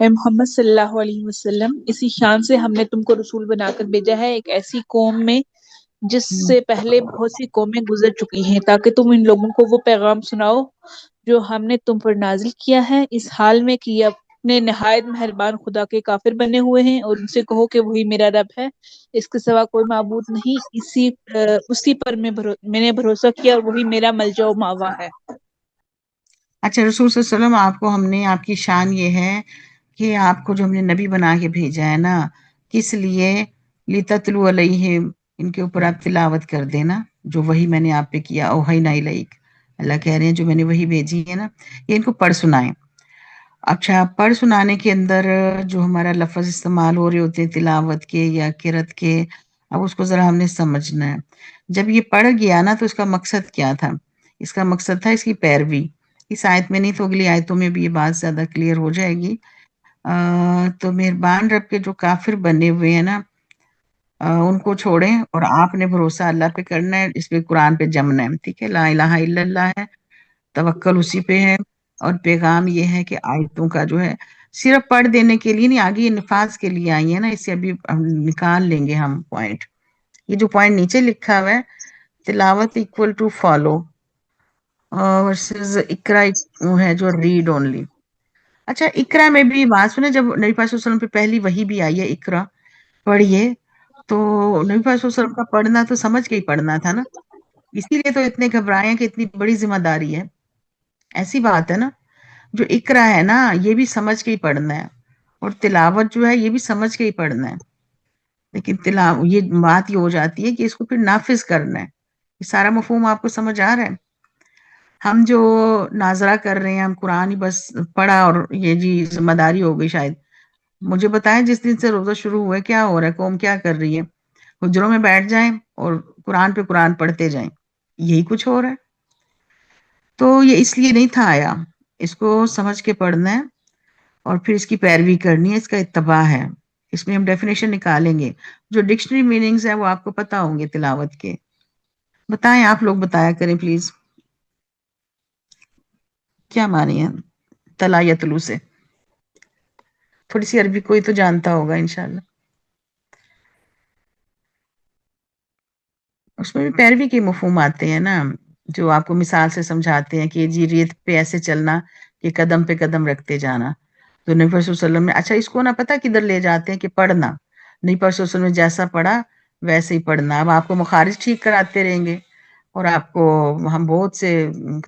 اے محمد صلی اللہ علیہ وسلم، اسی شان سے ہم نے تم کو رسول بنا کر بھیجا ہے ایک ایسی قوم میں جس سے پہلے بہت سی قومیں گزر چکی ہیں، تاکہ تم ان لوگوں کو وہ پیغام سناؤ جو ہم نے تم پر نازل کیا ہے، اس حال میں کہ یہ اپنے نہایت مہربان خدا کے کافر بنے ہوئے ہیں، اور ان سے کہو کہ وہی میرا رب ہے، اس کے سوا کوئی معبود نہیں، اسی پر میں نے بھروسہ کیا اور وہی میرا ملجا و ماوا ہے۔ اچھا، رسول صلی اللہ علیہ وسلم آپ کو ہم نے، آپ کی شان یہ ہے کہ آپ کو جو ہم نے نبی بنا کے بھیجا ہے نا، کس لیے؟ لِتَتْلُوَ عَلَيْهِمْ، ان کے اوپر آپ تلاوت کر دینا جو وہی میں نے آپ پہ کیا، اوحینا الیک، اللہ کہہ رہے ہیں جو میں نے وہی بھیجی ہے نا، یہ ان کو پڑھ سنائیں۔ اچھا، پڑھ سنانے کے اندر جو ہمارا لفظ استعمال ہو رہے ہوتے ہیں تلاوت کے یا قرات کے، اب اس کو ذرا ہم نے سمجھنا ہے۔ جب یہ پڑھ گیا نا تو اس کا مقصد کیا تھا؟ اس کا مقصد تھا اس کی پیروی۔ اس آیت میں نہیں تو اگلی آیتوں میں بھی یہ بات زیادہ کلیئر ہو جائے گی۔ تو مہربان رب کے جو کافر بنے ہوئے ہیں نا، ان کو چھوڑیں اور آپ نے بھروسہ اللہ پہ کرنا ہے، اس پہ قرآن پہ جمنا ہے، ٹھیک ہے؟ لا الہ الا اللہ ہے، توکل اسی پہ ہے، اور پیغام یہ ہے کہ آیتوں کا جو ہے صرف پڑھ دینے کے لیے نہیں، آگے یہ نفاذ کے لیے آئی ہے نا، اس سے ابھی ہم نکال لیں گے ہم پوائنٹ۔ یہ جو پوائنٹ نیچے لکھا ہوا ہے، تلاوت اکول ٹو فالو ورسز اقرا ہے جو ریڈ اونلی۔ اچھا، اقرا میں بھی بات سنیں، جب نبی پاک صلی اللہ علیہ وسلم پہ پہلی وحی بھی آئی ہے اقرا پڑھیے، تو نبی پاک صلی اللہ علیہ وسلم کا پڑھنا تو سمجھ کے ہی پڑھنا تھا نا، اسی لیے تو اتنے گھبرائے ہیں کہ اتنی بڑی ذمہ داری ہے، ایسی بات ہے نا۔ جو اقرا ہے نا یہ بھی سمجھ کے ہی پڑھنا ہے، اور تلاوت جو ہے یہ بھی سمجھ کے ہی پڑھنا ہے، لیکن یہ بات یہ ہو جاتی ہے کہ اس کو پھر نافذ کرنا ہے۔ یہ سارا مفہوم آپ کو سمجھ آ رہا ہے؟ ہم جو ناظرہ کر رہے ہیں، ہم قرآن ہی بس پڑھا اور یہ جی ذمہ داری ہو گئی شاید۔ مجھے بتائیں جس دن سے روزہ شروع ہوا ہے کیا ہو رہا ہے، قوم کیا کر رہی ہے؟ حجروں میں بیٹھ جائیں اور قرآن پہ قرآن پڑھتے جائیں، یہی کچھ ہو رہا ہے۔ تو یہ اس لیے نہیں تھا آیا، اس کو سمجھ کے پڑھنا ہے اور پھر اس کی پیروی کرنی ہے، اس کا اتباع ہے۔ اس میں ہم ڈیفینیشن نکالیں گے، جو ڈکشنری میننگز ہیں وہ آپ کو پتا ہوں گے تلاوت کے۔ بتائیں، آپ لوگ بتایا کریں پلیز، کیا معنی ہے تلا یتلو سے؟ تھوڑی سی عربی کوئی تو جانتا ہوگا انشاءاللہ۔ اس میں بھی پیروی کے مفہوم آتے ہیں نا، جو آپ کو مثال سے سمجھاتے ہیں کہ جی ریت پہ ایسے چلنا کہ قدم پہ قدم رکھتے جانا۔ تو نبی صلی اللہ علیہ وسلم نے، اچھا اس کو نہ پتا کدھر لے جاتے ہیں کہ پڑھنا، نبی صلی اللہ علیہ وسلم نے جیسا پڑھا ویسے ہی پڑھنا۔ اب آپ کو مخارج ٹھیک کراتے رہیں گے اور آپ کو ہم بہت سے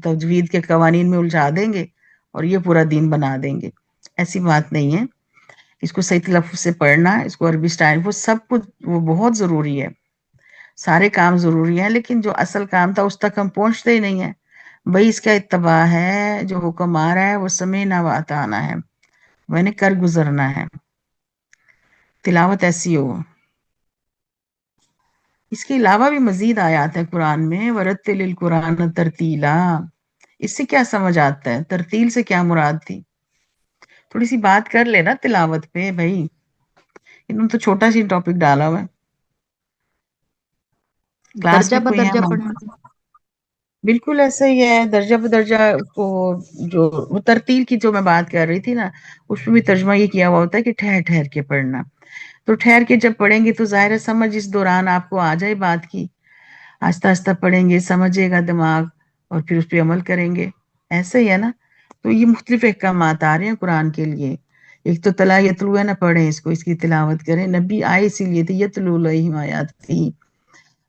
تجوید کے قوانین میں الجھا دیں گے اور یہ پورا دین بنا دیں گے، ایسی بات نہیں ہے۔ اس کو صحیح تلفظ سے پڑھنا، اس کو عربی سٹائل، وہ سب کچھ وہ بہت ضروری ہے، سارے کام ضروری ہیں، لیکن جو اصل کام تھا اس تک ہم پہنچتے ہی نہیں ہیں۔ بھئی اس کا اتباع ہے، جو حکم آ رہا ہے وہ سمعنا و اطعنا ہے، میں نے کر گزرنا ہے، تلاوت ایسی ہو۔ اس کے علاوہ بھی مزید آیات ہے قرآن میں، وَرَتِّلِ الْقُرْآنَ تَرْتِیلًا۔ اس سے کیا سمجھ آتا ہے؟ ترتیل سے کیا مراد تھی؟ تھوڑی سی بات کر لینا تلاوت پہ بھائی، انہوں نے تو چھوٹا سی ٹاپک ڈالا ہوا ہے۔ کلاس درجہ میں کوئی ہے؟ بدرجہ پڑھنا۔ بالکل ایسا ہی ہے، درجہ بدرجہ کو، جو وہ ترتیل کی جو میں بات کر رہی تھی نا، اس میں بھی ترجمہ یہ کیا ہوا ہوتا ہے کہ ٹھہر ٹھہر کے پڑھنا۔ تو ٹھہر کے جب پڑھیں گے تو ظاہر ہے سمجھ اس دوران آپ کو آ جائے بات کی، آہستہ آہستہ پڑھیں گے، سمجھے گا دماغ اور پھر اس پہ عمل کریں گے، ایسا ہی ہے نا۔ تو یہ مختلف احکامات آ رہے ہیں قرآن کے لیے۔ ایک تو تلا یتلو ہے نا، پڑھیں اس کو، اس کی تلاوت کریں، نبی آئے اسی لیے تھے، یتلو علیہم آیاتہ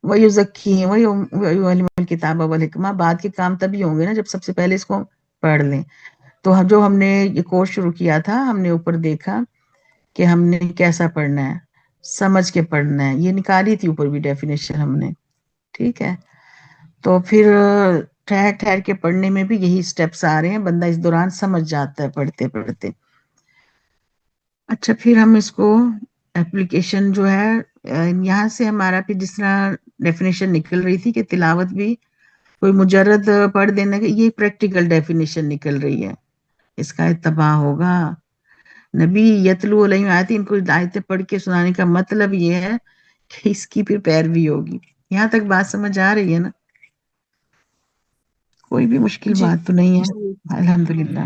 وَيُزَكِّيهِمْ وَيُعَلِّمُهُمُ الْكِتَابَ وَالْحِکمہ۔ بعد کے کام تبھی ہوں گے نا جب سب سے پہلے اس کو پڑھ لیں۔ تو جو ہم نے یہ کورس شروع کیا تھا، ہم نے اوپر دیکھا کہ ہم نے کیسا پڑھنا ہے، سمجھ کے پڑھنا ہے، یہ نکالی تھی اوپر بھی ڈیفینیشن ہم نے، ٹھیک ہے؟ تو پھر ٹھہر ٹھہر کے پڑھنے میں بھی یہی سٹیپس آ رہے ہیں، بندہ اس دوران سمجھ جاتا ہے پڑھتے پڑھتے۔ اچھا، پھر ہم اس کو اپلیکیشن جو ہے، یہاں سے ہمارا پھر جس طرح ڈیفینیشن نکل رہی تھی کہ تلاوت بھی کوئی مجرد پڑھ دینے کا، یہ پریکٹیکل ڈیفینیشن نکل رہی ہے، اس کا اتباع ہوگا۔ نبی یتلو علیہم آیات، ان کو آیتیں پڑھ کے سنانے کا مطلب یہ ہے کہ اس کی پھر پیروی ہوگی۔ یہاں تک بات سمجھ آ رہی ہے نا؟ کوئی بھی مشکل جی بات تو نہیں ہے؟ الحمدللہ۔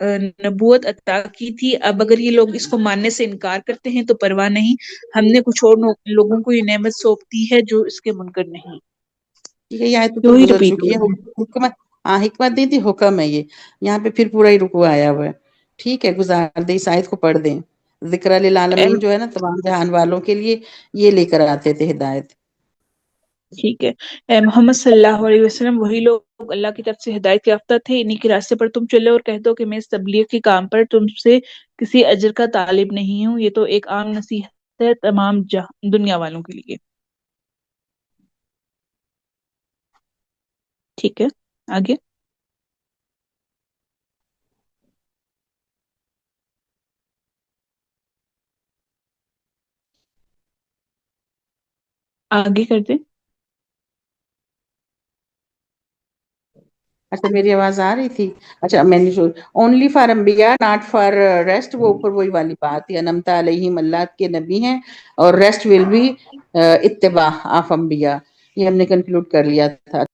نبوت عطا کی تھی. اب اگر یہ لوگ اس کو ماننے سے انکار کرتے ہیں تو پرواہ نہیں، ہم نے کچھ اور لوگوں کو یہ نعمت سونپ دی ہے جو اس کے منکر نہیں. ٹھیک ہے، یہ آیت اوپر وہی گزر رپیٹ چکی ہو ہے. رہی حکمت، ہاں حکمت نہیں تھی، حکم ہے یہ. یہاں پہ پھر پورا ہی رکوع آیا ہوا ہے. ٹھیک ہے، گزار دیں، اس آیت کو پڑھ دیں. ذکر ہے. للعالمین جو ہے نا تمام جہان والوں کے لیے، یہ لے کر آتے تھے ہدایت. ٹھیک ہے. اے محمد صلی اللہ علیہ وسلم، وہی لوگ اللہ کی طرف سے ہدایت یافتہ تھے، انہی کے راستے پر تم چلو اور کہہ دو کہ میں اس تبلیغ کے کام پر تم سے کسی اجر کا طالب نہیں ہوں، یہ تو ایک عام نصیحت ہے تمام دنیا والوں کے لیے. ٹھیک ہے، آگے. آگے کر دیں. اچھا میری آواز آ رہی تھی. اچھا میں نے اونلی فار انبیاء ناٹ فار ریسٹ، وہ اوپر وہی والی بات ہے. انمتا علیہم، اللہ کے نبی ہیں اور ریسٹ ول بی اتباع آف انبیاء. یہ ہم نے کنکلوڈ کر لیا تھا.